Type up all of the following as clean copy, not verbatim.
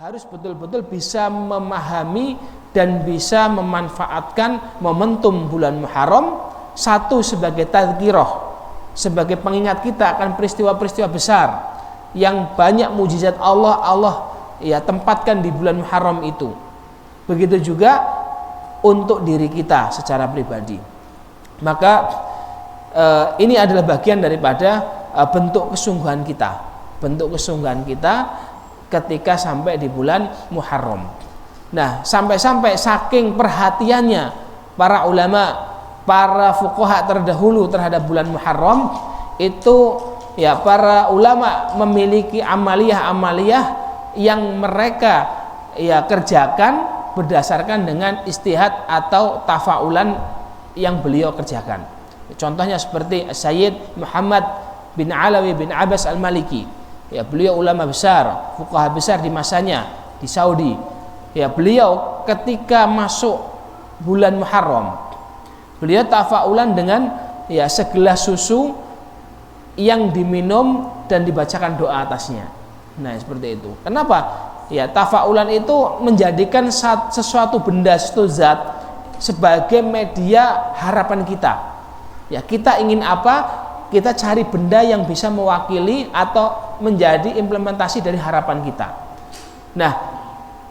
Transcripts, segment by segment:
harus betul-betul bisa memahami dan bisa memanfaatkan momentum bulan Muharram, satu sebagai tadzkirah, sebagai pengingat kita akan peristiwa-peristiwa besar yang banyak mukjizat Allah ya tempatkan di bulan Muharram itu. Begitu juga untuk diri kita secara pribadi. Maka ini adalah bagian daripada bentuk kesungguhan kita ketika sampai di bulan Muharram. Nah, sampai-sampai saking perhatiannya para ulama, para fuqaha terdahulu terhadap bulan Muharram, itu ya para ulama memiliki amaliyah-amaliyah yang mereka ya kerjakan berdasarkan dengan istihad atau tafaulan yang beliau kerjakan. Contohnya seperti Sayyid Muhammad bin Alawi bin Abbas Al-Maliki. Ya, beliau ulama besar, fuqaha besar di masanya di Saudi. Ya, beliau ketika masuk bulan Muharram, beliau tafaulan dengan ya segelas susu yang diminum dan dibacakan doa atasnya. Nah, seperti itu. Kenapa? Ya, tafaulan itu menjadikan sesuatu benda, sesuatu zat sebagai media harapan kita. Ya, kita ingin apa? Kita cari benda yang bisa mewakili atau menjadi implementasi dari harapan kita. Nah,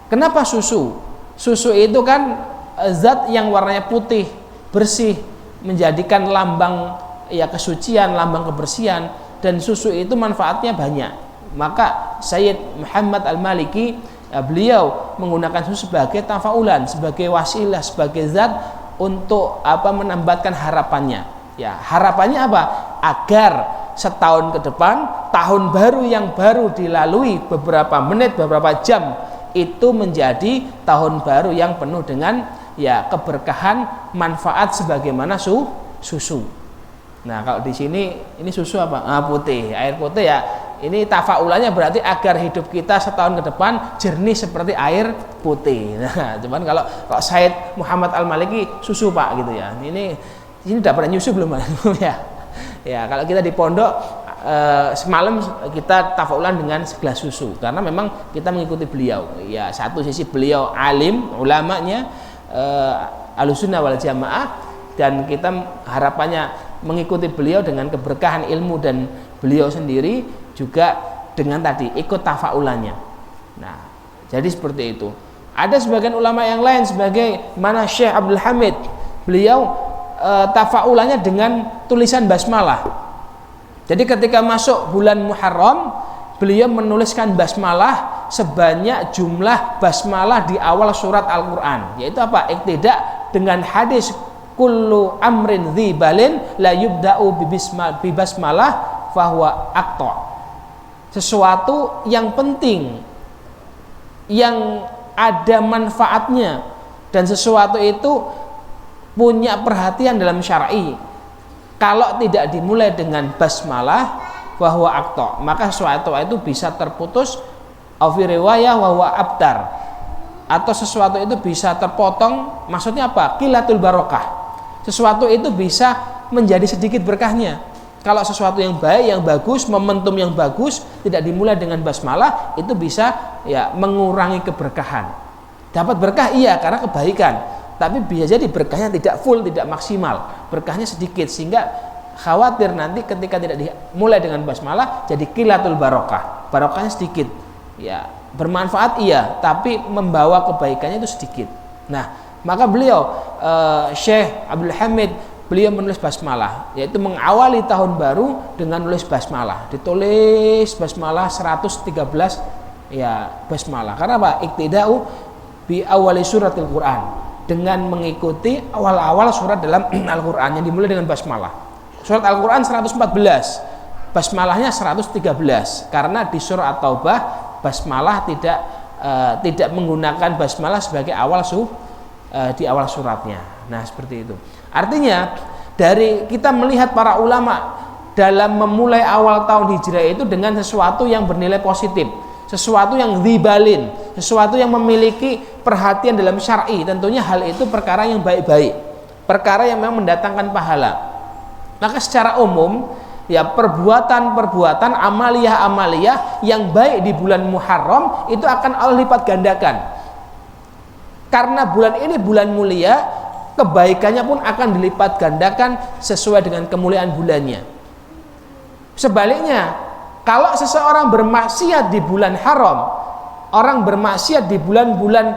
kenapa susu? Susu itu kan zat yang warnanya putih, bersih, menjadikan lambang ya kesucian, lambang kebersihan, dan susu itu manfaatnya banyak. Maka Sayyid Muhammad Al-Maliki beliau menggunakan susu sebagai tafaulan, sebagai wasilah, sebagai zat untuk menambatkan harapannya. Ya, harapannya apa? Agar setahun ke depan, tahun baru yang baru dilalui beberapa menit, beberapa jam, itu menjadi tahun baru yang penuh dengan ya keberkahan, manfaat sebagaimana susu. Nah, kalau di sini ini susu apa? Putih, air putih ya. Ini tafaulannya berarti agar hidup kita setahun ke depan jernih seperti air putih. Nah, cuman kalau Sayyid Muhammad Al-Maliki susu Pak gitu ya. Ini udah pernah nyusu belum ya? Ya, kalau kita di pondok semalam kita tafaulan dengan segelas susu karena memang kita mengikuti beliau. Ya, satu sisi beliau alim, ulamanya Ahlussunnah wal Jamaah, dan kita harapannya mengikuti beliau dengan keberkahan ilmu, dan beliau sendiri juga dengan tadi ikut tafaulannya. Nah, jadi seperti itu. Ada sebagian ulama yang lain sebagai mana Syekh Abdul Hamid, beliau tafaulannya dengan tulisan basmalah. Jadi ketika masuk bulan Muharram, beliau menuliskan basmalah sebanyak jumlah basmalah di awal surat Al-Quran, yaitu apa? Iktidak dengan hadis kullu amrin dzibalin la yubda'u bi basmalah fahuwa aqta. Sesuatu yang penting, yang ada manfaatnya, dan sesuatu itu punya perhatian dalam syar'i, kalau tidak dimulai dengan basmalah bahwa aqta, maka sesuatu itu bisa terputus, au fi riwayah bahwa abtar, atau sesuatu itu bisa terpotong. Maksudnya apa? Qilatul barokah, sesuatu itu bisa menjadi sedikit berkahnya. Kalau sesuatu yang baik, yang bagus, momentum yang bagus tidak dimulai dengan basmalah, itu bisa ya mengurangi keberkahan. Dapat berkah iya karena kebaikan, tapi bisa jadi berkahnya tidak full, tidak maksimal, berkahnya sedikit, sehingga khawatir nanti ketika tidak dimulai dengan basmalah jadi qilatul barokah, barokahnya sedikit. Ya, bermanfaat iya, tapi membawa kebaikannya itu sedikit. Nah, maka beliau Syekh Abdul Hamid, beliau menulis basmalah, yaitu mengawali tahun baru dengan menulis basmalah. Ditulis basmalah 113 ya basmalah. Karena apa? Iktidau bi awali suratil Quran, dengan mengikuti awal-awal surat dalam Al-Quran yang dimulai dengan basmalah. Surat Al-Quran 114, basmalahnya 113, karena di surah At-Taubah basmalah tidak menggunakan basmalah sebagai awal di awal suratnya. Nah, seperti itu. Artinya dari kita melihat para ulama dalam memulai awal tahun Hijriah itu dengan sesuatu yang bernilai positif, sesuatu yang dzibalin, sesuatu yang memiliki perhatian dalam syar'i. Tentunya hal itu perkara yang baik-baik, perkara yang memang mendatangkan pahala. Maka secara umum ya perbuatan-perbuatan, amaliyah-amaliyah yang baik di bulan Muharram itu akan Allah lipat gandakan. Karena bulan ini bulan mulia, kebaikannya pun akan dilipat gandakan sesuai dengan kemuliaan bulannya. Sebaliknya, kalau seseorang bermaksiat di bulan haram, orang bermaksiat di bulan-bulan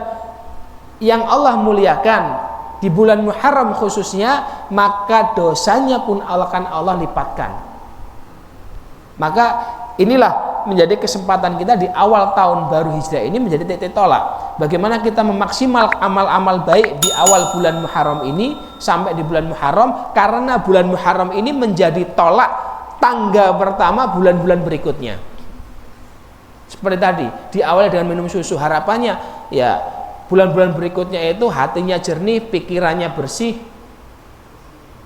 yang Allah muliakan, di bulan Muharram khususnya, maka dosanya pun akan Allah lipatkan. Maka inilah menjadi kesempatan kita di awal tahun baru Hijriah ini menjadi titik tolak. Bagaimana kita memaksimal amal-amal baik di awal bulan Muharram ini sampai di bulan Muharram, karena bulan Muharram ini menjadi tolak tangga pertama bulan-bulan berikutnya. Seperti tadi, diawali dengan minum susu, harapannya ya bulan-bulan berikutnya itu hatinya jernih, pikirannya bersih,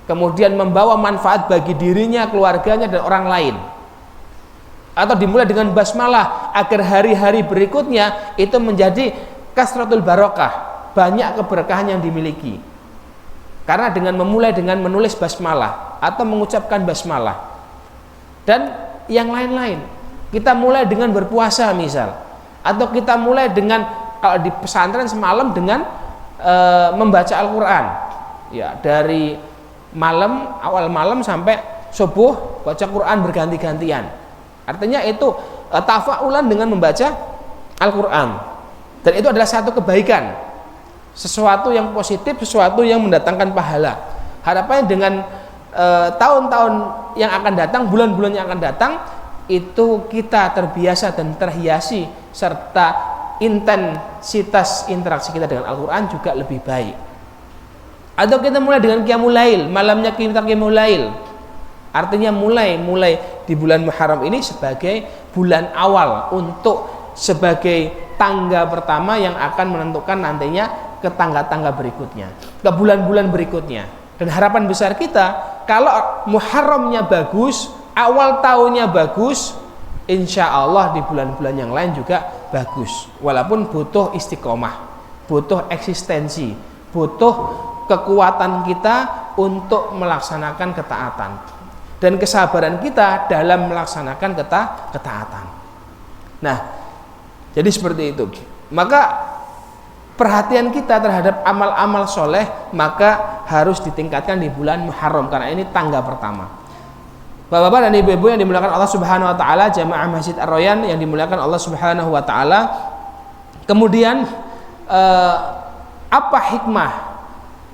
kemudian membawa manfaat bagi dirinya, keluarganya, dan orang lain. Atau dimulai dengan basmalah agar hari-hari berikutnya itu menjadi kasratul barokah, banyak keberkahan yang dimiliki. Karena dengan memulai dengan menulis basmalah atau mengucapkan basmalah dan yang lain-lain. Kita mulai dengan berpuasa misal, atau kita mulai dengan, kalau di pesantren semalam dengan membaca Al-Quran, ya dari malam, awal malam sampai subuh baca Quran berganti-gantian. Artinya itu tafa'ulan dengan membaca Al-Quran, dan itu adalah satu kebaikan, sesuatu yang positif, sesuatu yang mendatangkan pahala. Harapannya dengan tahun-tahun yang akan datang, bulan-bulan yang akan datang, itu kita terbiasa dan terhiasi, serta intensitas interaksi kita dengan Al-Quran juga lebih baik. Atau kita mulai dengan Qiyamul Lail, malamnya kita Qiyamul Lail. Artinya mulai di bulan Muharram ini sebagai bulan awal untuk sebagai tangga pertama yang akan menentukan nantinya ke tangga-tangga berikutnya, ke bulan-bulan berikutnya. Dan harapan besar kita, kalau Muharramnya bagus, awal tahunnya bagus, insya Allah di bulan-bulan yang lain juga bagus. Walaupun butuh istiqomah, butuh eksistensi, butuh kekuatan kita untuk melaksanakan ketaatan dan kesabaran kita dalam melaksanakan ketaatan. Nah, jadi seperti itu. Maka perhatian kita terhadap amal-amal soleh maka harus ditingkatkan di bulan Muharram, karena ini tangga pertama. Bapak-bapak dan ibu-ibu yang dimuliakan Allah Subhanahu wa taala, jamaah Masjid Ar-Royan yang dimuliakan Allah Subhanahu wa taala. Kemudian apa hikmah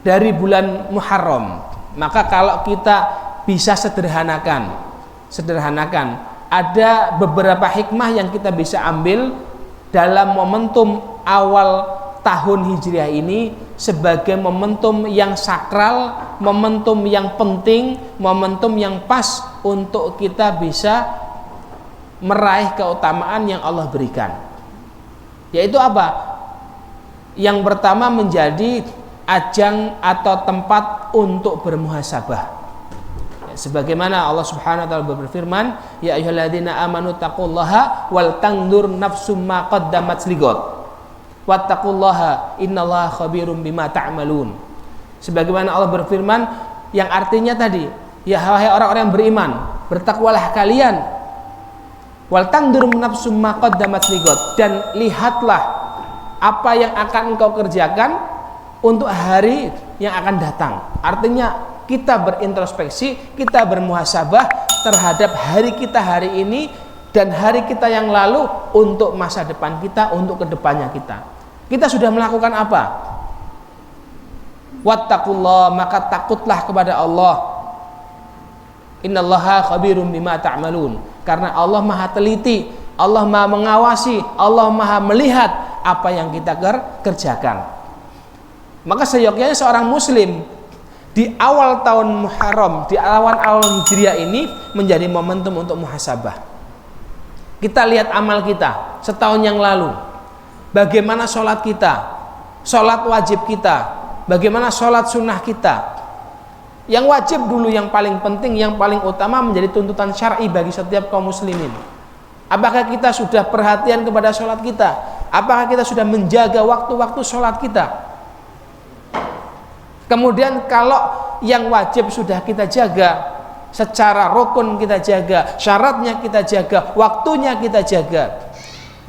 dari bulan Muharram? Maka kalau kita bisa sederhanakan, ada beberapa hikmah yang kita bisa ambil dalam momentum awal tahun Hijriah ini sebagai momentum yang sakral, momentum yang penting, momentum yang pas untuk kita bisa meraih keutamaan yang Allah berikan. Yaitu apa? Yang pertama, menjadi ajang atau tempat untuk bermuhasabah. Sebagaimana Allah Subhanahu wa taala berfirman, ya ayyuhalladzina amanu taqullaha wal tandur nafsum ma qaddamat lighad wattaqullaha innallaha khabirum bima ta'malun. Sebagaimana Allah berfirman yang artinya tadi, ya wahai orang-orang yang beriman, bertakwalah kalian, wal tandur nafsum ma qaddamat lighad, dan lihatlah apa yang akan engkau kerjakan untuk hari yang akan datang. Artinya kita berintrospeksi, kita bermuhasabah terhadap hari kita hari ini dan hari kita yang lalu untuk masa depan kita, untuk kedepannya kita. Kita sudah melakukan apa? Wattaqullah, maka takutlah kepada Allah. Innallaha khabirum bima ta'malun. Karena Allah Maha teliti, Allah Maha mengawasi, Allah Maha melihat apa yang kita kerjakan. Maka seyogyanya seorang muslim di awal tahun Muharram, di awal Hijriah ini menjadi momentum untuk muhasabah. Kita lihat amal kita setahun yang lalu. Bagaimana sholat kita, sholat wajib kita, bagaimana sholat sunnah kita. Yang wajib dulu, yang paling penting, yang paling utama menjadi tuntutan syar'i bagi setiap kaum muslimin. Apakah kita sudah perhatian kepada sholat kita? Apakah kita sudah menjaga waktu-waktu sholat kita? Kemudian kalau yang wajib sudah kita jaga, secara rukun kita jaga, syaratnya kita jaga, waktunya kita jaga,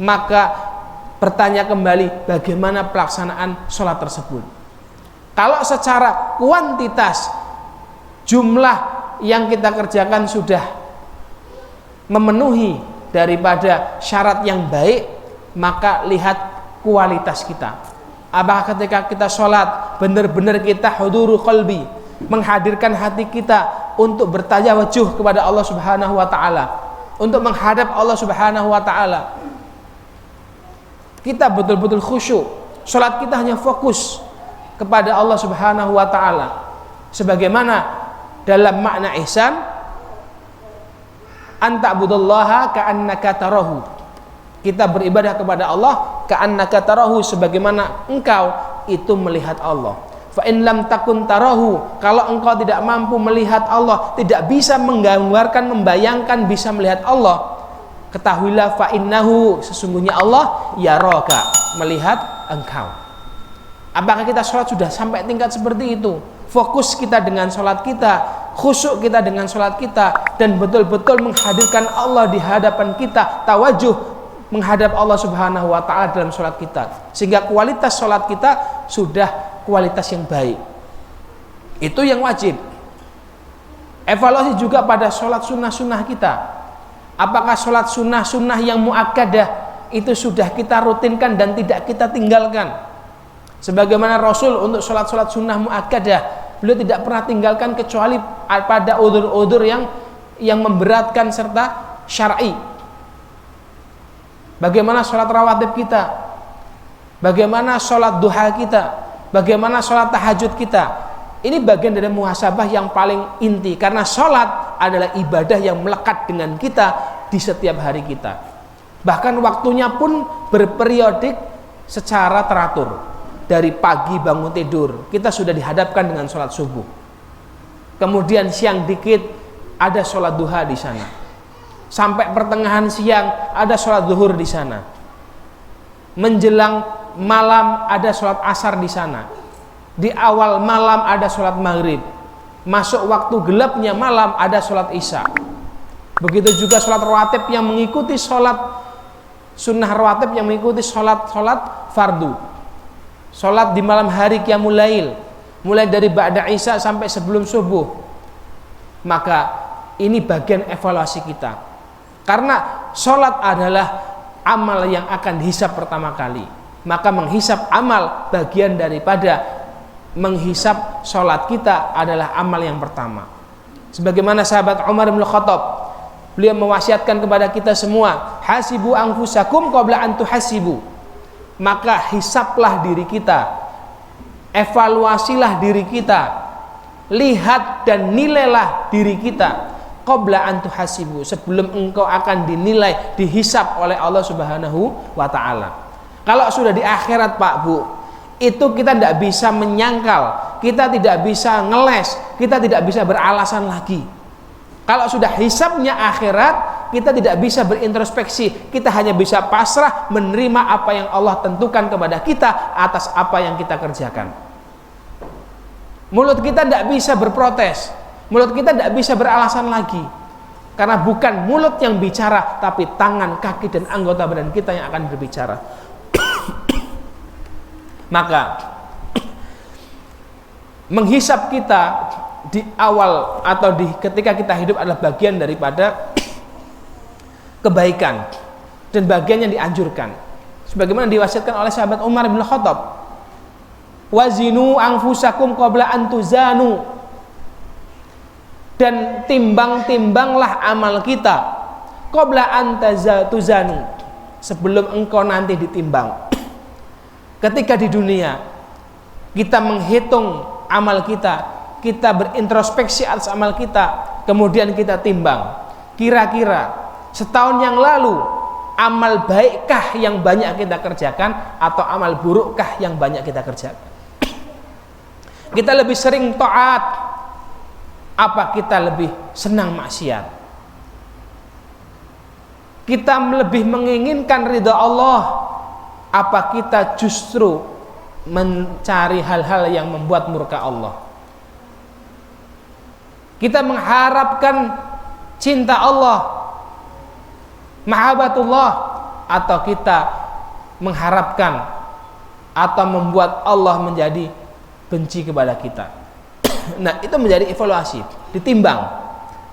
maka bertanya kembali bagaimana pelaksanaan sholat tersebut. Kalau secara kuantitas jumlah yang kita kerjakan sudah memenuhi daripada syarat yang baik, maka lihat kualitas kita. Apakah ketika kita sholat benar-benar kita huduru qalbi, menghadirkan hati kita untuk bertawajuh kepada Allah Subhanahu wa taala, untuk menghadap Allah Subhanahu wa taala. Kita betul-betul khusyuk. Salat kita hanya fokus kepada Allah Subhanahu wa taala. Sebagaimana dalam makna ihsan, anta'budallaha ka'annaka tarahu. Kita beribadah kepada Allah ka'annaka tarahu, sebagaimana engkau itu melihat Allah. Fa in lam takun tarahu, kalau engkau tidak mampu melihat Allah, tidak bisa menggambarkan, membayangkan bisa melihat Allah, ketahuilah fa innahu, sesungguhnya Allah yaraka, melihat engkau. Apakah kita sholat sudah sampai tingkat seperti itu? Fokus kita dengan sholat kita, khusyuk kita dengan sholat kita, dan betul-betul menghadirkan Allah di hadapan kita, tawajuh menghadap Allah Subhanahu wa ta'ala dalam sholat kita, sehingga kualitas sholat kita sudah kualitas yang baik. Itu yang wajib. Evaluasi juga pada sholat sunnah-sunnah kita. Apakah sholat sunnah-sunnah yang muakkadah itu sudah kita rutinkan dan tidak kita tinggalkan? Sebagaimana Rasul untuk sholat-sholat sunnah muakkadah, beliau tidak pernah tinggalkan kecuali pada udzur-udzur yang memberatkan serta syar'i. Bagaimana sholat rawatib kita? Bagaimana sholat duha kita? Bagaimana sholat tahajud kita? Ini bagian dari muhasabah yang paling inti, karena sholat adalah ibadah yang melekat dengan kita di setiap hari kita. Bahkan waktunya pun berperiodik secara teratur. Dari pagi bangun tidur kita sudah dihadapkan dengan sholat subuh, kemudian siang dikit ada sholat duha di sana, sampai pertengahan siang ada sholat zuhur di sana, menjelang malam ada sholat asar di sana, di awal malam ada sholat maghrib, masuk waktu gelapnya malam ada sholat isya. Begitu juga sholat rawatib yang mengikuti sholat sunnah rawatib, yang mengikuti sholat fardu. Sholat di malam hari qiyamul lail, mulai dari ba'da isya sampai sebelum subuh. Maka ini bagian evaluasi kita, karena sholat adalah amal yang akan dihisab pertama kali. Maka menghisab amal, bagian daripada menghisab sholat kita adalah amal yang pertama. Sebagaimana sahabat Umar bin Khattab, beliau mewasiatkan kepada kita semua, hasibu anfusakum qabla an tuhasibu. Maka hisablah diri kita, evaluasilah diri kita, lihat dan nilailah diri kita qabla an tuhasibu, sebelum engkau akan dinilai, dihisab oleh Allah Subhanahu wa ta'ala. Kalau sudah di akhirat Pak Bu, itu kita tidak bisa menyangkal, kita tidak bisa ngeles, kita tidak bisa beralasan lagi. Kalau sudah hisabnya akhirat, kita tidak bisa berintrospeksi, kita hanya bisa pasrah menerima apa yang Allah tentukan kepada kita atas apa yang kita kerjakan. Mulut kita tidak bisa berprotes, mulut kita tidak bisa beralasan lagi, karena bukan mulut yang bicara, tapi tangan, kaki, dan anggota badan kita yang akan berbicara. Maka menghisab kita di awal atau ketika kita hidup adalah bagian daripada kebaikan dan bagian yang dianjurkan, sebagaimana diwasiatkan oleh sahabat Umar bin Khattab, wazinu anfusakum qabla an tuzanu, dan timbang-timbanglah amal kita qabla an tuzanu, sebelum engkau nanti ditimbang. Ketika di dunia kita menghitung amal kita, kita berintrospeksi atas amal kita, kemudian kita timbang, kira-kira setahun yang lalu amal baikkah yang banyak kita kerjakan atau amal burukkah yang banyak kita kerjakan? Kita lebih sering taat apa kita lebih senang maksiat? Kita lebih menginginkan ridha Allah apa kita justru mencari hal-hal yang membuat murka Allah? Kita mengharapkan cinta Allah, mahabbatullah, atau kita mengharapkan atau membuat Allah menjadi benci kepada kita. Nah, itu menjadi evaluasi, ditimbang.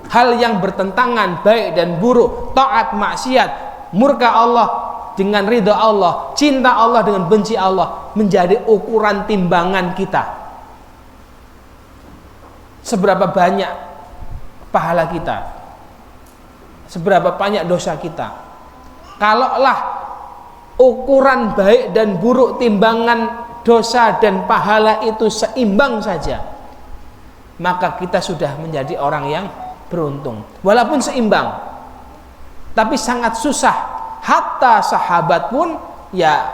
Hal yang bertentangan baik dan buruk, taat, maksiat, murka Allah dengan ridha Allah, cinta Allah dengan benci Allah, menjadi ukuran timbangan kita. Seberapa banyak pahala kita, seberapa banyak dosa kita. Kalaulah ukuran baik dan buruk, timbangan dosa dan pahala itu seimbang saja, maka kita sudah menjadi orang yang beruntung. Walaupun seimbang, tapi sangat susah. Hatta sahabat pun ya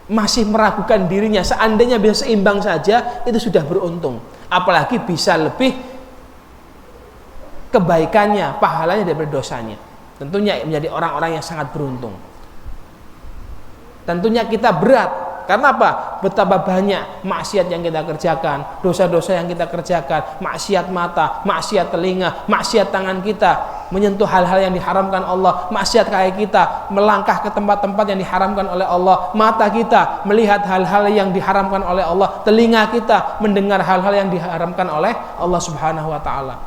masih meragukan dirinya. Seandainya bisa seimbang saja, itu sudah beruntung. Apalagi bisa lebih kebaikannya, pahalanya daripada dosanya. Tentunya menjadi orang-orang yang sangat beruntung. Tentunya kita berat. Karena apa? Betapa banyak maksiat yang kita kerjakan, dosa-dosa yang kita kerjakan, maksiat mata, maksiat telinga, maksiat tangan kita, menyentuh hal-hal yang diharamkan Allah, maksiat kaki kita, melangkah ke tempat-tempat yang diharamkan oleh Allah, mata kita melihat hal-hal yang diharamkan oleh Allah, telinga kita mendengar hal-hal yang diharamkan oleh Allah Subhanahu wa taala.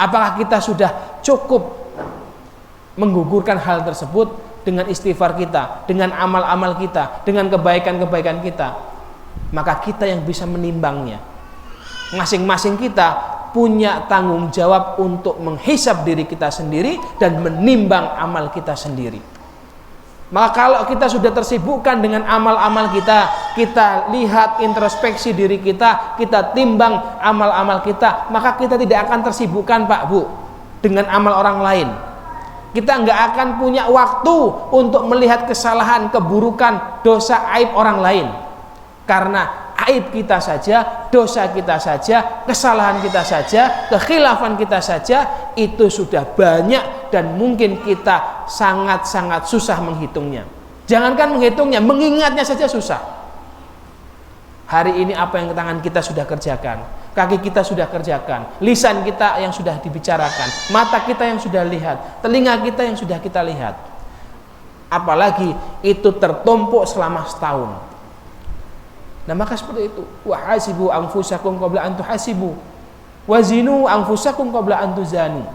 Apakah kita sudah cukup menggugurkan hal tersebut dengan istighfar kita, dengan amal-amal kita, dengan kebaikan-kebaikan kita? Maka kita yang bisa menimbangnya. Masing-masing kita punya tanggung jawab untuk menghisab diri kita sendiri dan menimbang amal kita sendiri. Maka kalau kita sudah tersibukkan dengan amal-amal kita, kita lihat introspeksi diri kita, kita timbang amal-amal kita, maka kita tidak akan tersibukkan, Pak Bu, dengan amal orang lain. Kita nggak akan punya waktu untuk melihat kesalahan, keburukan, dosa, aib orang lain. Karena aib kita saja, dosa kita saja, kesalahan kita saja, kekhilafan kita saja, itu sudah banyak dan mungkin kita sangat-sangat susah menghitungnya. Jangankan menghitungnya, mengingatnya saja susah. Hari ini apa yang tangan kita sudah kerjakan, kaki kita sudah kerjakan, lisan kita yang sudah dibicarakan, mata kita yang sudah lihat, telinga kita yang sudah kita lihat. Apalagi itu tertumpuk selama setahun. Nah, maka seperti itu. Wa hasibu anfusakum qabla an tuhasibu, wa zinu anfusakum qabla an tuzanu.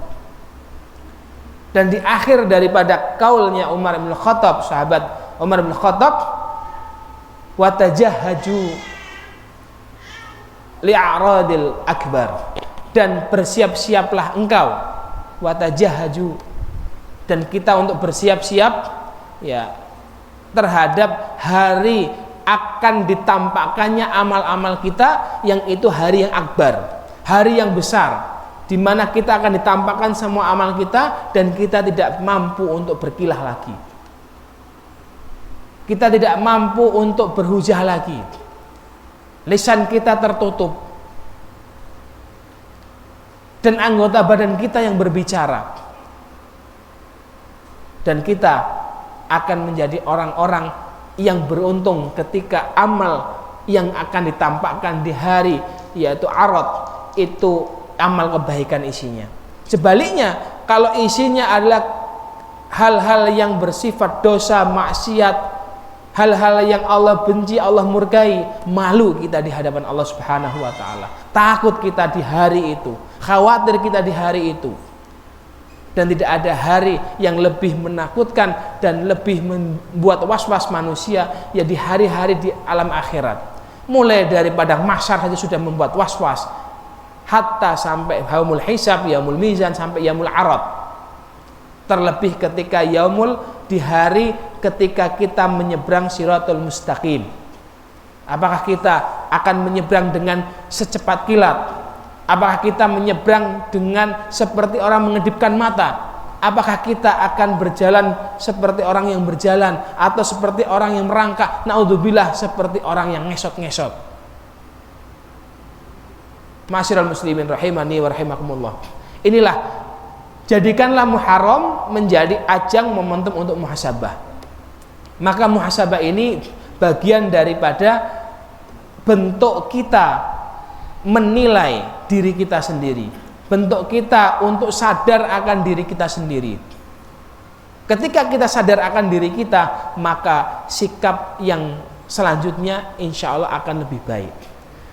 Dan di akhir daripada kaulnya Umar bin Khattab, sahabat Umar bin Khattab, wa tajahhaju li'aradil akbar, dan bersiap-siaplah engkau, watajahaju, dan kita untuk bersiap-siap ya terhadap hari akan ditampakkannya amal-amal kita, yang itu hari yang akbar, hari yang besar, di mana kita akan ditampakkan semua amal kita dan kita tidak mampu untuk berkilah lagi, kita tidak mampu untuk berhujah lagi. Lisan kita tertutup dan anggota badan kita yang berbicara, dan kita akan menjadi orang-orang yang beruntung ketika amal yang akan ditampakkan di hari, yaitu arad, itu amal kebaikan isinya. Sebaliknya, kalau isinya adalah hal-hal yang bersifat dosa, maksiat, hal-hal yang Allah benci, Allah murkai, malu kita di hadapan Allah Subhanahu wa taala. Takut kita di hari itu, khawatir kita di hari itu. Dan tidak ada hari yang lebih menakutkan dan lebih membuat was-was manusia, ya di hari-hari di alam akhirat. Mulai dari padang mahsyar saja sudah membuat was-was, hatta sampai yaumul hisab, yaumul mizan, sampai yaumul arad. Terlebih ketika yaumul, di hari ketika kita menyeberang siratul mustaqim. Apakah kita akan menyeberang dengan secepat kilat? Apakah kita menyeberang dengan seperti orang mengedipkan mata? Apakah kita akan berjalan seperti orang yang berjalan, atau seperti orang yang merangkak? Naudzubillah, seperti orang yang ngesot-ngesot. Ma'asyiral muslimin rahimani wa rahimakumullah. Inilah, jadikanlah Muharram menjadi ajang momentum untuk muhasabah. Maka muhasabah ini bagian daripada bentuk kita menilai diri kita sendiri, bentuk kita untuk sadar akan diri kita sendiri. Ketika kita sadar akan diri kita, maka sikap yang selanjutnya insya Allah akan lebih baik.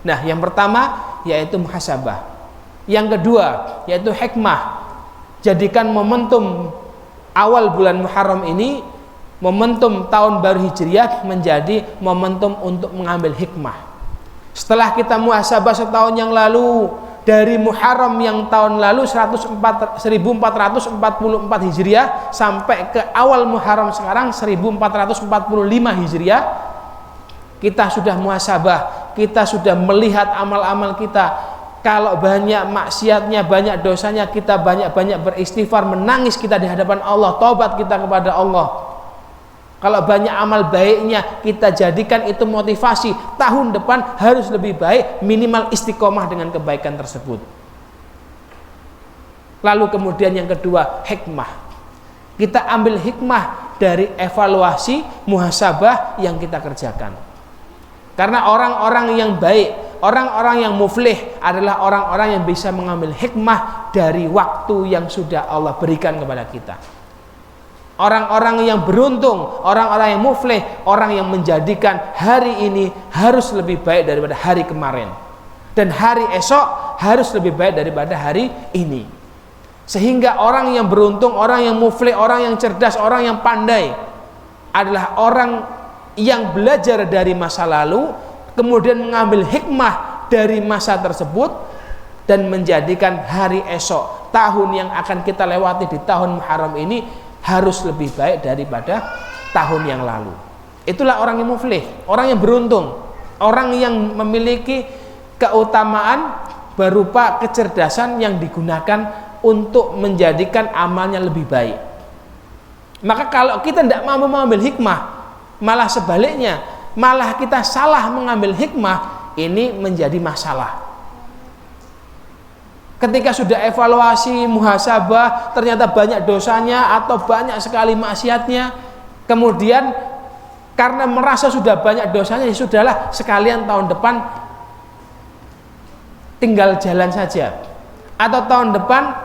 Nah, yang pertama yaitu muhasabah. Yang kedua yaitu hikmah. Jadikan momentum awal bulan Muharram ini, momentum tahun baru Hijriah, menjadi momentum untuk mengambil hikmah. Setelah kita muhasabah setahun yang lalu, dari Muharram yang tahun lalu 1444 Hijriah sampai ke awal Muharram sekarang 1445 Hijriah, kita sudah muhasabah, kita sudah melihat amal-amal kita. Kalau banyak maksiatnya, banyak dosanya, kita banyak-banyak beristighfar, menangis kita di hadapan Allah, taubat kita kepada Allah. Kalau banyak amal baiknya, kita jadikan itu motivasi. Tahun depan harus lebih baik, minimal istiqomah dengan kebaikan tersebut. Lalu kemudian yang kedua, hikmah. Kita ambil hikmah dari evaluasi muhasabah yang kita kerjakan. Karena orang-orang yang baik, orang-orang yang muflih adalah orang-orang yang bisa mengambil hikmah dari waktu yang sudah Allah berikan kepada kita. Orang-orang yang beruntung, orang-orang yang muflih, orang yang menjadikan hari ini harus lebih baik daripada hari kemarin, dan hari esok harus lebih baik daripada hari ini. Sehingga orang yang beruntung, orang yang muflih, orang yang cerdas, orang yang pandai adalah orang yang belajar dari masa lalu, kemudian mengambil hikmah dari masa tersebut, dan menjadikan hari esok, tahun yang akan kita lewati di tahun Muharram ini harus lebih baik daripada tahun yang lalu. Itulah orang yang muflih, orang yang beruntung, orang yang memiliki keutamaan berupa kecerdasan yang digunakan untuk menjadikan amalnya lebih baik. Maka kalau kita tidak mampu mengambil hikmah, malah sebaliknya, malah kita salah mengambil hikmah, ini menjadi masalah. Ketika sudah evaluasi, muhasabah, ternyata banyak dosanya atau banyak sekali maksiatnya, kemudian karena merasa sudah banyak dosanya, ya sudahlah, sekalian tahun depan tinggal jalan saja. Atau tahun depan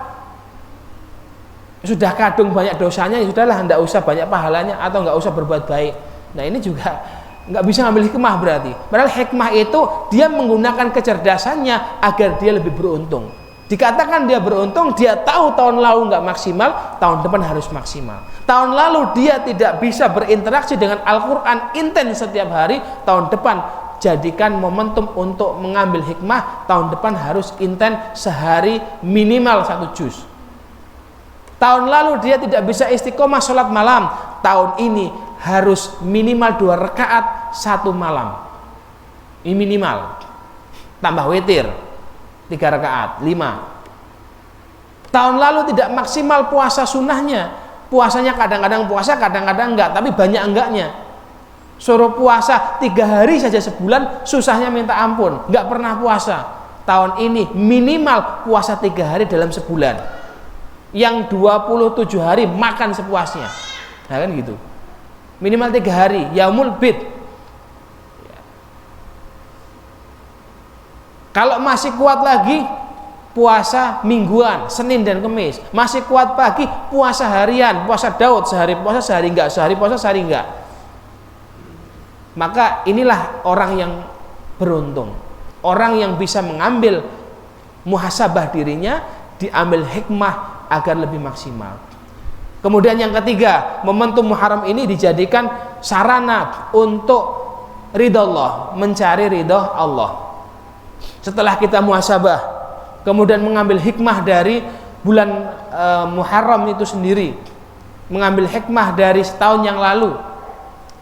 sudah kadung banyak dosanya, ya sudahlah, tidak usah banyak pahalanya atau nggak usah berbuat baik. Nah, ini juga nggak bisa ngambil hikmah berarti. Padahal hikmah itu dia menggunakan kecerdasannya agar dia lebih beruntung. Dikatakan dia beruntung, dia tahu tahun lalu nggak maksimal, tahun depan harus maksimal. Tahun lalu dia tidak bisa berinteraksi dengan Al-Quran intens setiap hari, tahun depan jadikan momentum untuk mengambil hikmah, tahun depan harus intens sehari minimal 1 juz. Tahun lalu dia tidak bisa istiqomah sholat malam, tahun ini harus minimal 2 rakaat 1 malam. Ini minimal. Tambah witir 3 rakaat, 5. Tahun lalu tidak maksimal puasa sunnahnya. Puasanya kadang-kadang puasa, kadang-kadang enggak, tapi banyak enggaknya. Suruh puasa 3 hari saja sebulan, susahnya minta ampun, enggak pernah puasa. Tahun ini minimal puasa 3 hari dalam sebulan. Yang 27 hari makan sepuasnya. Nah kan gitu. Minimal 3 hari, yaumul bid. Kalau masih kuat lagi, puasa mingguan, Senin dan Kamis. Masih kuat pagi, puasa harian, puasa Daud, sehari puasa sehari enggak, sehari puasa sehari enggak. Maka inilah orang yang beruntung, orang yang bisa mengambil muhasabah dirinya, diambil hikmah agar lebih maksimal. Kemudian yang ketiga, momentum Muharram ini dijadikan sarana untuk ridha Allah, mencari ridha Allah. Setelah kita muhasabah, kemudian mengambil hikmah dari bulan Muharram itu sendiri, mengambil hikmah dari setahun yang lalu,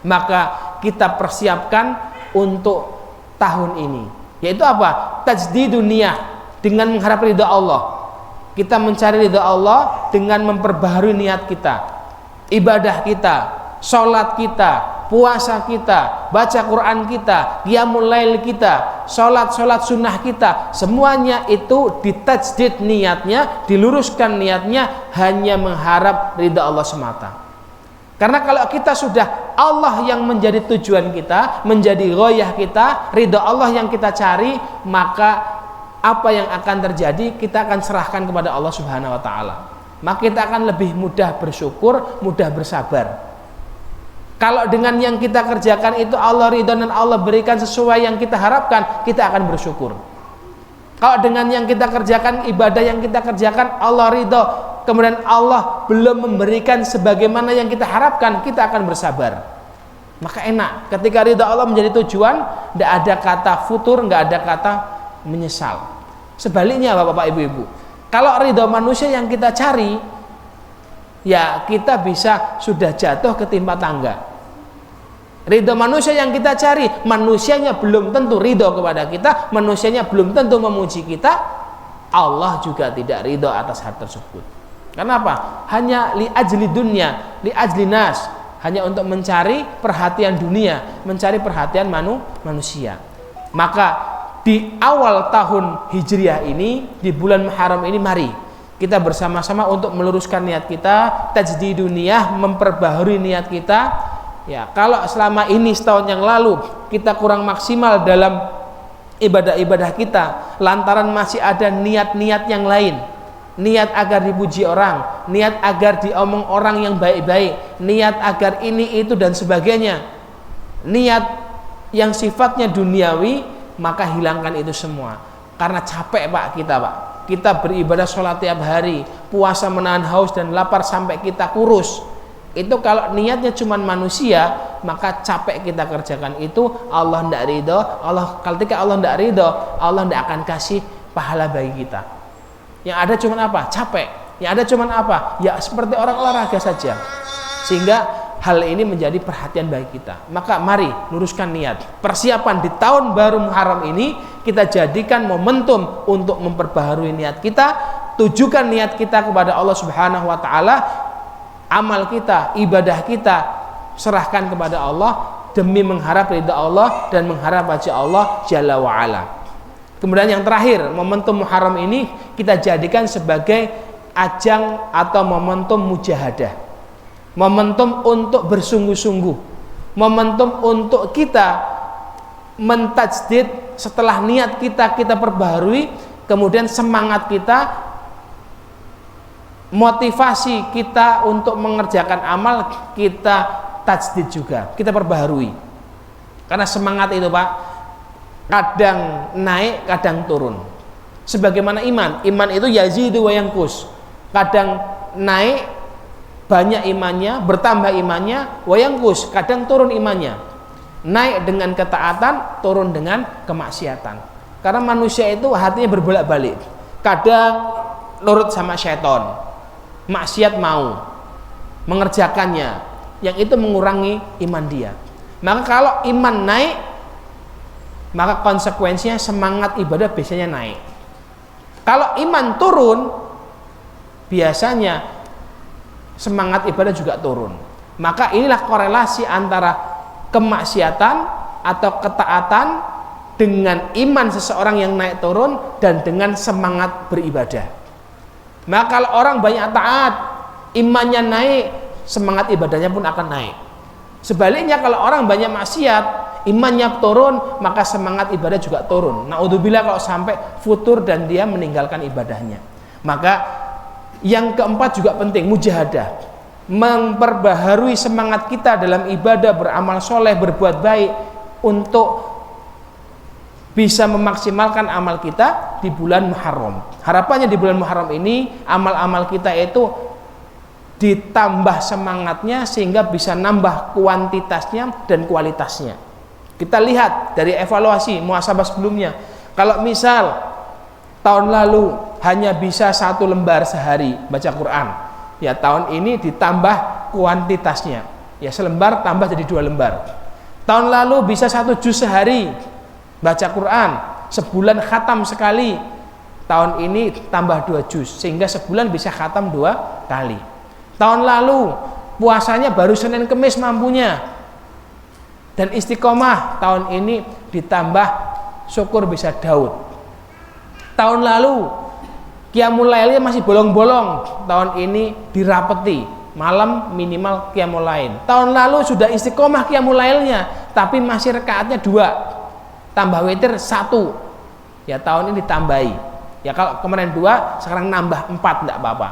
maka kita persiapkan untuk tahun ini, yaitu apa? Tajdidun niyah, dengan mengharap ridha Allah. Kita mencari ridha Allah dengan memperbaharui niat kita, ibadah kita, sholat kita, puasa kita, baca Quran kita, qiyamul lail kita, sholat sunnah kita, semuanya itu ditajdid niatnya, diluruskan niatnya, hanya mengharap ridha Allah semata. Karena kalau kita sudah Allah yang menjadi tujuan kita, menjadi ghoyah kita, ridha Allah yang kita cari, maka apa yang akan terjadi kita akan serahkan kepada Allah Subhanahu wa taala. Maka kita akan lebih mudah bersyukur, mudah bersabar. Kalau dengan yang kita kerjakan itu Allah ridho dan Allah berikan sesuai yang kita harapkan, kita akan bersyukur. Kalau dengan yang kita kerjakan, ibadah yang kita kerjakan Allah ridho, kemudian Allah belum memberikan sebagaimana yang kita harapkan, kita akan bersabar. Maka enak, ketika ridho Allah menjadi tujuan, tidak ada kata futur, nggak ada kata menyesal. Sebaliknya bapak-bapak ibu-ibu, kalau ridho manusia yang kita cari, ya kita bisa sudah jatuh ketimpa tangga. Ridho manusia yang kita cari, manusianya belum tentu ridho kepada kita, manusianya belum tentu memuji kita, Allah juga tidak ridho atas hal tersebut. Kenapa? Hanya li ajli dunya, li ajli nas, hanya untuk mencari perhatian dunia, mencari perhatian manusia. Maka di awal tahun Hijriah ini, di bulan Muharram ini, mari kita bersama-sama untuk meluruskan niat kita, tajdidun niyah, memperbaharui niat kita. Ya, kalau selama ini setahun yang lalu kita kurang maksimal dalam ibadah-ibadah kita, lantaran masih ada niat-niat yang lain, niat agar dipuji orang, niat agar diomong orang yang baik-baik, niat agar ini itu dan sebagainya, niat yang sifatnya duniawi, maka hilangkan itu semua. Karena capek pak kita beribadah sholat tiap hari, puasa menahan haus dan lapar sampai kita kurus. Itu kalau niatnya cuma manusia, maka capek kita kerjakan itu, Allah tidak ridho. Ketika Allah tidak ridho, Allah tidak akan kasih pahala bagi kita. Yang ada cuma apa? Capek. Yang ada cuma apa? Ya seperti orang olahraga saja. Sehingga hal ini menjadi perhatian bagi kita. Maka mari luruskan niat. Persiapan di tahun baru Muharram ini kita jadikan momentum untuk memperbaharui niat kita. Tujukan niat kita kepada Allah Subhanahu wa taala. Amal kita, ibadah kita serahkan kepada Allah demi mengharap ridha Allah dan mengharap wajah Allah Jalla wa Ala. Kemudian yang terakhir, momentum Muharram ini kita jadikan sebagai ajang atau momentum mujahadah. Momentum untuk bersungguh-sungguh. Momentum untuk kita mentajdid setelah niat kita perbaharui, kemudian semangat kita, motivasi kita untuk mengerjakan amal kita tajdid juga, kita perbaharui. Karena semangat itu pak kadang naik, kadang turun. Sebagaimana iman itu yazidu wa yanqus. Kadang naik banyak imannya, bertambah imannya, wa yanqus, kadang turun imannya. Naik dengan ketaatan, turun dengan kemaksiatan. Karena manusia itu hatinya berbolak-balik. Kadang nurut sama syaitan, maksiat mau mengerjakannya, yang itu mengurangi iman dia. Maka kalau iman naik, maka konsekuensinya semangat ibadah biasanya naik. Kalau iman turun, biasanya semangat ibadah juga turun. Maka inilah korelasi antara kemaksiatan atau ketaatan dengan iman seseorang yang naik turun dan dengan semangat beribadah. Maka kalau orang banyak taat, imannya naik, semangat ibadahnya pun akan naik. Sebaliknya kalau orang banyak maksiat, imannya turun, maka semangat ibadah juga turun. Naudzubillah kalau sampai futur dan dia meninggalkan ibadahnya. Maka yang keempat juga penting, mujahadah. Memperbaharui semangat kita dalam ibadah, beramal soleh, berbuat baik untuk bisa memaksimalkan amal kita di bulan Muharram. Harapannya di bulan Muharram ini amal-amal kita itu ditambah semangatnya sehingga bisa nambah kuantitasnya dan kualitasnya. Kita lihat dari evaluasi muhasabah sebelumnya. Kalau misal tahun lalu hanya bisa 1 lembar sehari baca Quran, ya tahun ini ditambah kuantitasnya. Ya selembar tambah jadi 2 lembar. Tahun lalu bisa 1 juz sehari baca Quran, sebulan khatam sekali. Tahun ini tambah 2 juz sehingga sebulan bisa khatam 2 kali. Tahun lalu puasanya baru Senin Kemis mampunya dan istiqomah, tahun ini ditambah syukur bisa Daud. Tahun lalu qiyamul lailnya masih bolong-bolong, tahun ini dirapeti, malam minimal qiyamul lail. Tahun lalu sudah istiqomah qiyamul lailnya tapi masih rakaatnya 2, tambah witir 1. Ya tahun ini ditambahi. Ya kalau kemarin 2, sekarang nambah 4 enggak apa-apa.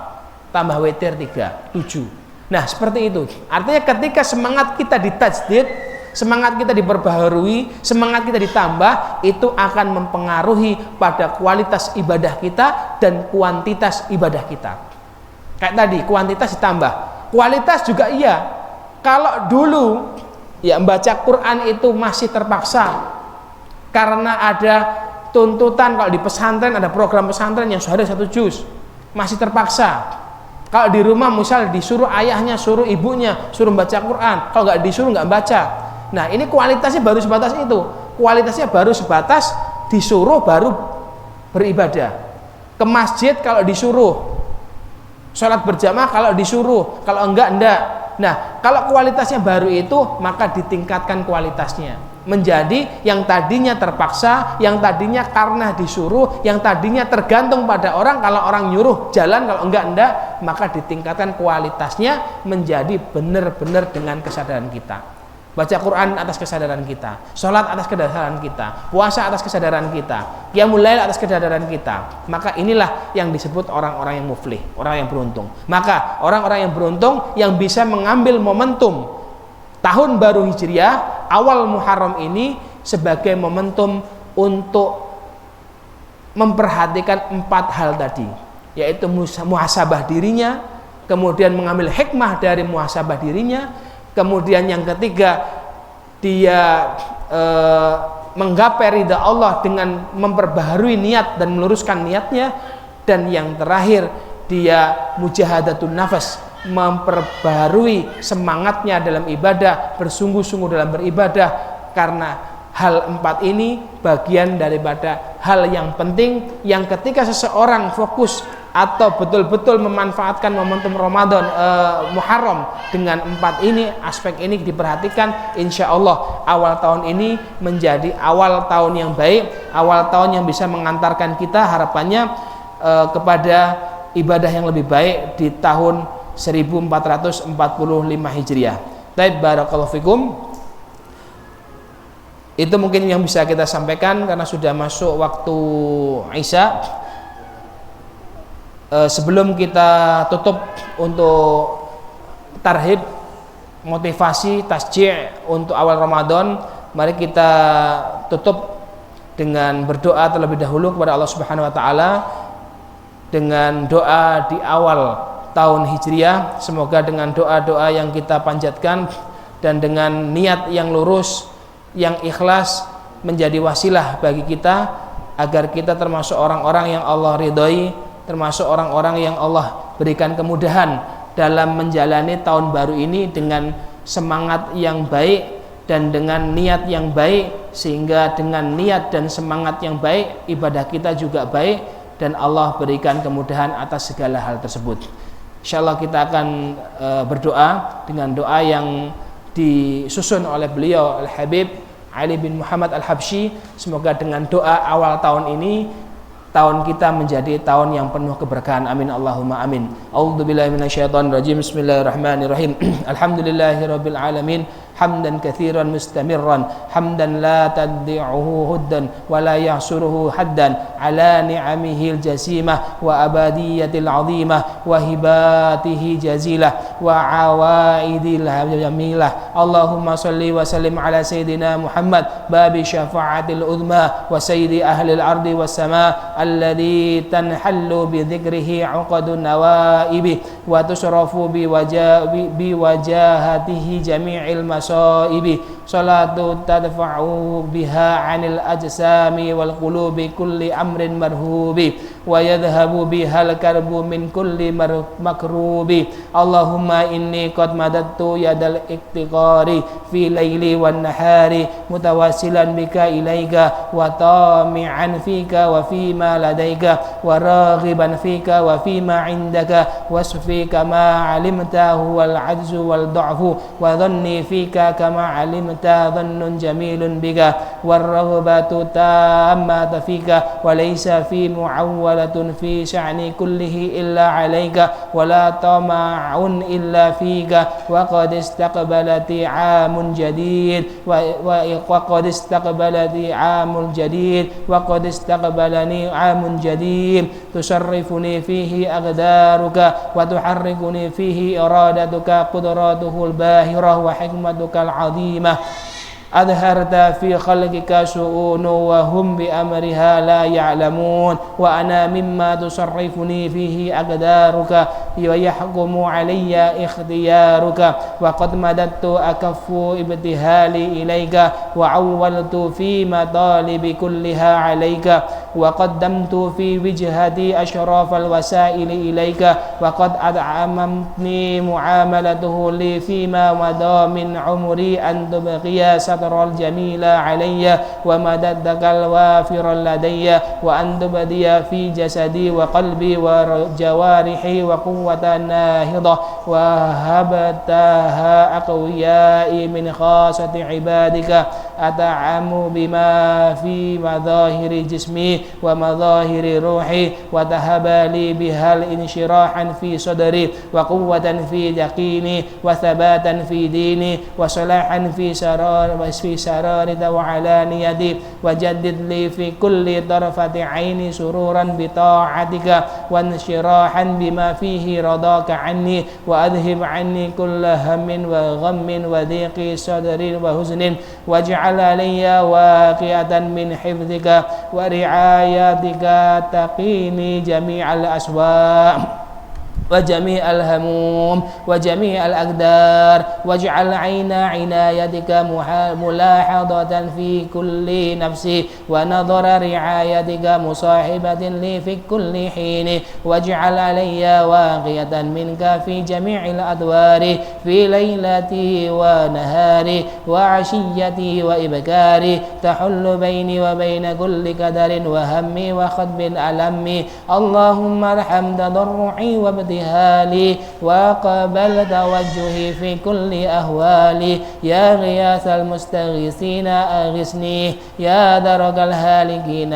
Tambah witir 3, 7. Nah, seperti itu. Artinya ketika semangat kita ditajdid, semangat kita diperbaharui, semangat kita ditambah, itu akan mempengaruhi pada kualitas ibadah kita dan kuantitas ibadah kita. Kayak tadi, kuantitas ditambah, kualitas juga iya. Kalau dulu ya membaca Quran itu masih terpaksa karena ada tuntutan, kalau di pesantren ada program pesantren yang sehari 1 juz, masih terpaksa. Kalau di rumah misal disuruh ayahnya, suruh ibunya, suruh baca Quran, kalau nggak disuruh nggak baca. Nah ini kualitasnya baru sebatas itu, kualitasnya baru sebatas disuruh baru beribadah. Ke masjid kalau disuruh, sholat berjamaah kalau disuruh, kalau enggak. Nah kalau kualitasnya baru itu, maka ditingkatkan kualitasnya menjadi yang tadinya terpaksa, yang tadinya karena disuruh, yang tadinya tergantung pada orang, kalau orang nyuruh jalan, kalau enggak, maka ditingkatkan kualitasnya menjadi benar-benar dengan kesadaran kita. Baca Quran atas kesadaran kita, sholat atas kesadaran kita, puasa atas kesadaran kita, qiyamul lail atas kesadaran kita. Maka inilah yang disebut orang-orang yang muflih, orang yang beruntung. Maka orang-orang yang beruntung yang bisa mengambil momentum tahun baru Hijriah, awal Muharram ini sebagai momentum untuk memperhatikan 4 hal tadi, yaitu muhasabah dirinya, kemudian mengambil hikmah dari muhasabah dirinya, kemudian yang ketiga dia menggapai ridha Allah dengan memperbaharui niat dan meluruskan niatnya, dan yang terakhir dia mujahadatun nafas, memperbaharui semangatnya dalam ibadah, bersungguh-sungguh dalam beribadah, karena hal 4 ini bagian daripada hal yang penting yang ketika seseorang fokus atau betul-betul memanfaatkan momentum Ramadan Muharram dengan 4 ini, aspek ini diperhatikan, insya Allah awal tahun ini menjadi awal tahun yang baik, awal tahun yang bisa mengantarkan kita harapannya kepada ibadah yang lebih baik di tahun 1445 Hijriah. Baik, barakallahu fikum. Itu mungkin yang bisa kita sampaikan karena sudah masuk waktu Isya. Sebelum kita tutup untuk tarhib, motivasi, tasjih untuk awal Ramadan, mari kita tutup dengan berdoa terlebih dahulu kepada Allah Subhanahu wa taala dengan doa di awal tahun Hijriah. Semoga dengan doa-doa yang kita panjatkan dan dengan niat yang lurus, yang ikhlas, menjadi wasilah bagi kita agar kita termasuk orang-orang yang Allah ridhoi, termasuk orang-orang yang Allah berikan kemudahan dalam menjalani tahun baru ini dengan semangat yang baik dan dengan niat yang baik, sehingga dengan niat dan semangat yang baik ibadah kita juga baik dan Allah berikan kemudahan atas segala hal tersebut. Insyaallah kita akan berdoa dengan doa yang disusun oleh beliau Al-Habib Ali bin Muhammad Al-Habsyi. Semoga dengan doa awal tahun ini tahun kita menjadi tahun yang penuh keberkahan. Amin Allahumma amin. A'udzubillahi minasyaitonirrajim. Bismillahirrahmanirrahim. Alhamdulillahirabbil alamin. Hamdan katsiran mustamirran, hamdan la taddi'uhu huddan wa la yahsuruhu haddan ala ni'amihi al-jasimah wa abadiyatil 'azimah wa hibatihi jazilah wa awaidil jamilah. Allahumma salli wa sallim ala sayyidina Muhammad babi syafa'atil uzma wa sayyidi ahli al-ardi was sama alladhi tanhallu bi dzikrihi 'uqadun nawaibi wa tusrafu bi wajahatihi jami'il masaibi. Salatu tadfa'u biha 'anil ajsami wal qulubi kulli amrin marhubi wa yadhhabu bihal karbu min kulli makrubi. Allahumma inni qad madattu yadal iktiqari fi laili wan nahari mutawassilan bika ilaika wa tami'an fika wa fima ladaika wa raghiban fika wa fima indaka wasfika ma 'alimtahu wal 'ajzu wal dha'fu wa dhanni fika kama 'alimta dhannun jamilun bika war raghbatu tammata fika wa laysa fi mu'awwal مطولة في شأن كله إلا عليك ولا طمع إلا فيك وقد استقبلت عام جديد وقد استقبلني عام جديد تصرفني فيه أقدارك وتحركني فيه إرادتك قدراته الباهرة وحكمتك العظيمة أظهرت في خلقك شؤون وهم بأمرها لا يعلمون وأنا مما تصرفني فيه أقدارك ويحكم علي اختيارك وقد مددت أكف ابتهالي إليك وعولت في مطالب كلها عليك وقدمت في وجهتي أشراف الوسائل إليك وقد أدعمتني معاملته لي فيما مضى من عمري أن تبقي ستر الجميل علي ومددك الوافر لدي وأن تبدي في جسدي وقلبي وجوارحي وقوة ناهضة وهبتها أقويائي من خاصة عبادك أتعم بما في مظاهر جسمي ومظاهر روحي وتهب لي بها الانشراحا في صدري وقوة في يقيني وثباتا في ديني وصلاحا في سرارة وعلانيتي وجدد لي في كل طرفة عيني سرورا بطاعتك وانشراحا بما فيه رضاك عني وأذهب عني كل هم وغم وضيق صدر وحزن واجعل علي واقعة من حفظك ورعايتك تقيني جميع الأسواء وجميع الهموم وجميع الأقدار واجعل عين عنايتك ملاحظة في كل نفسي ونظر رعايتك مصاحبة لي في كل حين واجعل علي واقية منك في جميع الأدوار في ليلتي ونهاري وعشيتي وإبكاري تحل بيني وبين كل قدر وهم وخطب الألم اللهم ارحم تضرعي وابتهالي وقبل توجهي في كل أهوالي يا غياث المستغيثين أغثني يا درج الهالكين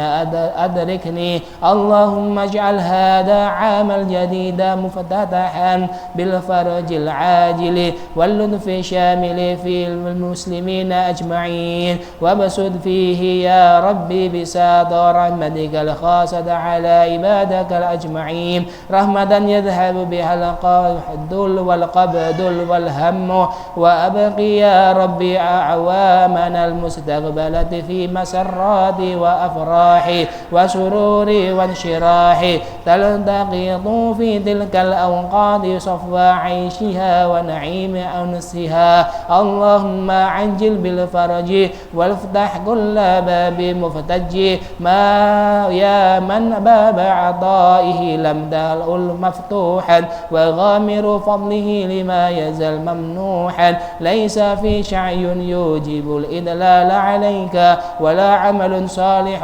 أدركني اللهم اجعل هذا عام الجديد مفتتحا بالفرج العاجل واللطف الشامل في المسلمين أجمعين وابسط فيه يا ربي بساط رحمتك الخاصة على عبادك الأجمعين رحمة يذهب بها القبض والقبض والهم وأبقي يا ربي أعوامنا المستقبلة في مسرات وأفراح وسرور وانشراح تلتقط في تلك الأوقات صفى عيشها ونعيم أنسها اللهم عجل بالفرج وافتح كل باب مفتج ما يا من باب عطائه لم تلأ مفتوحا وغامر فضله لما يزال ممنوحا ليس في شعي يوجب الإدلال عليك ولا عمل صالح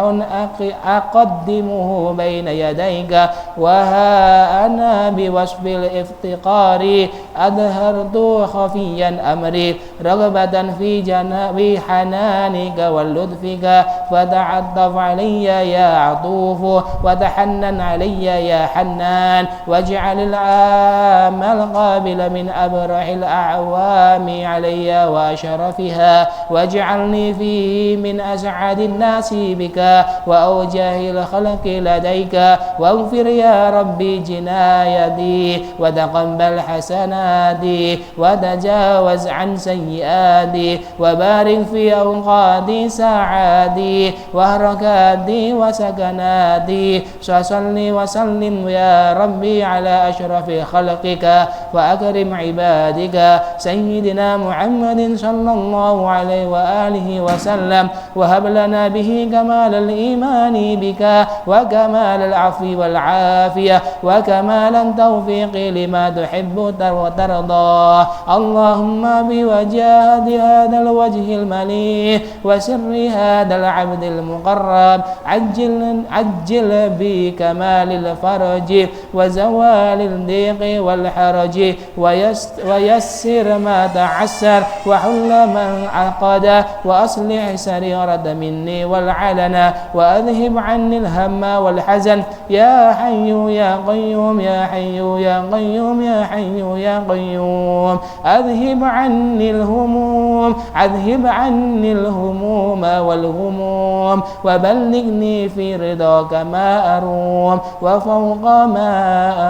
أقدمه بين يديك وها أنا بوصف الافتقار أظهرت خفيا أمري رغبة في جناب حنانك واللطفك فتعطف علي يا عطوف وتحنن علي يا حنان واجعل العام القابل من أبرح الأعوام علي وأشرفها واجعلني فيه من أسعد الناس بك وأوجه الخلق لديك واغفر يا ربي جنايتي وتقبل حسناتي وتجاوز عن سيئاتي وبارك في أوقاتي ساعاتي وحركاتي وسكناتي صل وسلم يا ربي على أشرف خلقك وأكرم عبادك سيدنا محمد صلى الله عليه وآله وسلم وهب لنا به كمال الإيمان بك وكمال العفو والعافية وكمال التوفيق لما تحب وترضى اللهم بوجاهة هذا الوجه المليح وسر هذا العبد المقرب عجل بكمال الفرج وزوال الضيق والحرج ويسر ما تعسر وحل من عقد وأصلح المرض مني والعلنا وأذهب عني الهم والحزن يا حي يا قيوم يا حي يا قيوم يا حي يا قيوم أذهب عني الهموم أذهب عني الهموم والغموم وبلغني في رضاك ما أروم وفوق ما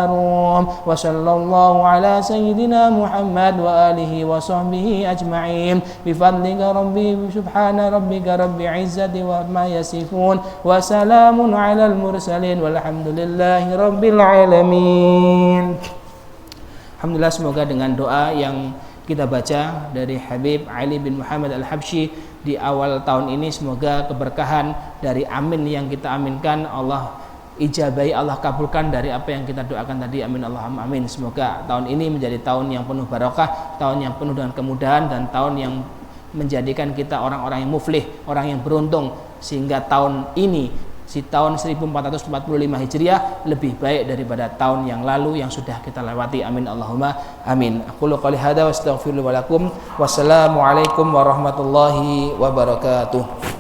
أروم وصلى الله على سيدنا محمد وآله وصحبه أجمعين بفضلك ربي سبحان ربك رب عزة وما يصفون وسلام على المرسلين والحمد لله رب العالمين. Alhamdulillah, semoga dengan doa yang kita baca dari Habib Ali bin Muhammad Al-Habsyi di awal tahun ini, semoga keberkahan dari amin yang kita aminkan Allah ijabahi, Allah kabulkan dari apa yang kita doakan tadi. Amin Allahumma amin. Semoga tahun ini menjadi tahun yang penuh barokah, tahun yang penuh dengan kemudahan, dan tahun yang menjadikan kita orang-orang yang muflih, orang yang beruntung, sehingga tahun ini, si tahun 1445 Hijriah, lebih baik daripada tahun yang lalu yang sudah kita lewati. Amin Allahumma amin. Aqulu qouli hadza wa astaghfirullaha wa lakum. Wassalamualaikum warahmatullahi wabarakatuh.